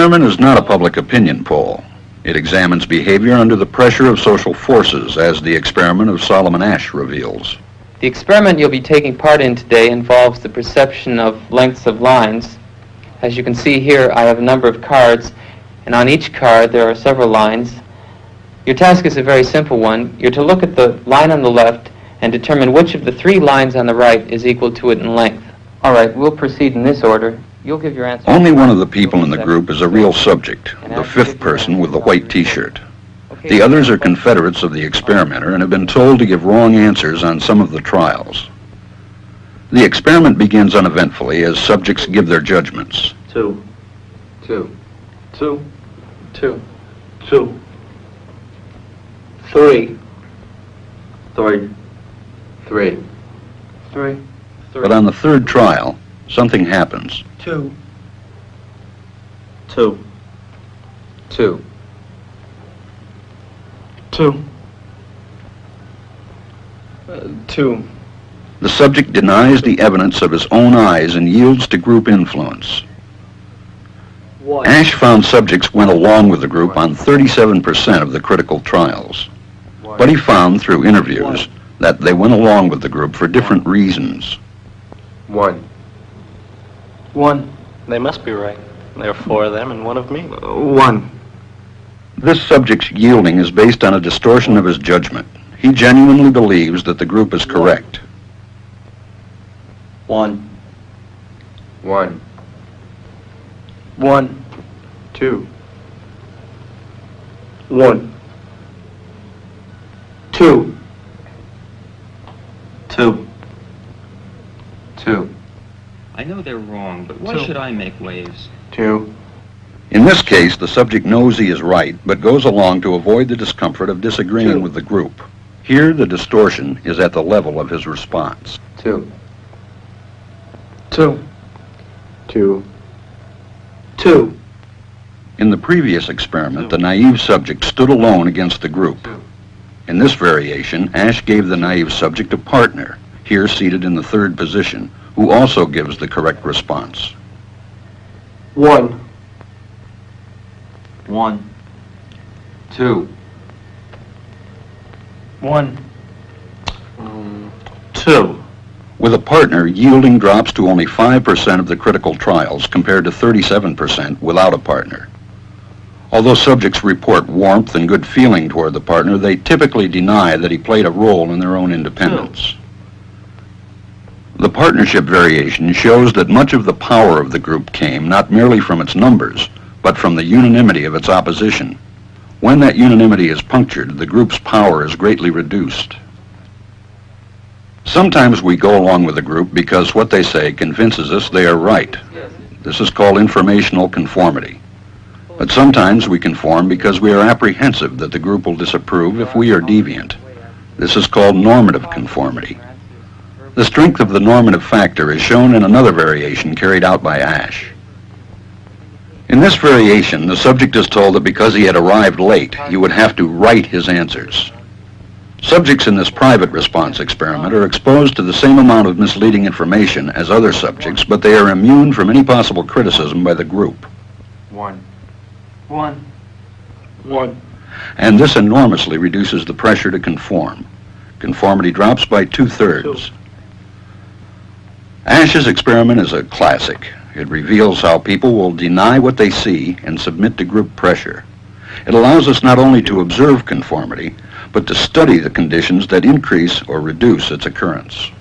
experiment is not a public opinion poll. It examines behavior under the pressure of social forces, as the experiment of Solomon Asch reveals. The experiment you'll be taking part in today involves the perception of lengths of lines. As you can see here, I have a number of cards, and on each card there are several lines. Your task is a very simple one. You're to look at the line on the left and determine which of the three lines on the right is equal to it in length. All right, we'll proceed in this order. You'll give your answer. Only one of the people in the group is a real subject, the fifth person with the white T-shirt. The others are confederates of the experimenter and have been told to give wrong answers on some of the trials. The experiment begins uneventfully as subjects give their judgments. 2. 2. 2. 2. 2. 3. 3. 3. 3. But on the third trial, something happens. 2. 2. 2. 2. 2. The subject denies the evidence of his own eyes and yields to group influence. 1. Asch found subjects went along with the group on 37% of the critical trials. But he found through interviews that they went along with the group for different reasons. 1. 1. They must be right. There are 4 of them and 1 of me. 1. This subject's yielding is based on a distortion of his judgment. He genuinely believes that the group is correct. 1. 1. 1. 2. 1. 2. 2. 2. I know they're wrong, but why should I make waves? 2. In this case, the subject knows he is right, but goes along to avoid the discomfort of disagreeing with the group. Here, the distortion is at the level of his response. 2. 2. 2. 2. In the previous experiment, the naive subject stood alone against the group. In this variation, Asch gave the naive subject a partner, here seated in the third position, who also gives the correct response. 1. 1. 2. 1. 2. With a partner, yielding drops to only 5% of the critical trials compared to 37% without a partner. Although subjects report warmth and good feeling toward the partner, they typically deny that he played a role in their own independence. The partnership variation shows that much of the power of the group came not merely from its numbers, but from the unanimity of its opposition. When that unanimity is punctured, the group's power is greatly reduced. Sometimes we go along with the group because what they say convinces us they are right. This is called informational conformity. But sometimes we conform because we are apprehensive that the group will disapprove if we are deviant. This is called normative conformity. The strength of the normative factor is shown in another variation carried out by Asch. In this variation, the subject is told that because he had arrived late, he would have to write his answers. Subjects in this private response experiment are exposed to the same amount of misleading information as other subjects, but they are immune from any possible criticism by the group. 1. 1. 1. And this enormously reduces the pressure to conform. Conformity drops by 2/3. Asch's experiment is a classic. It reveals how people will deny what they see and submit to group pressure. It allows us not only to observe conformity, but to study the conditions that increase or reduce its occurrence.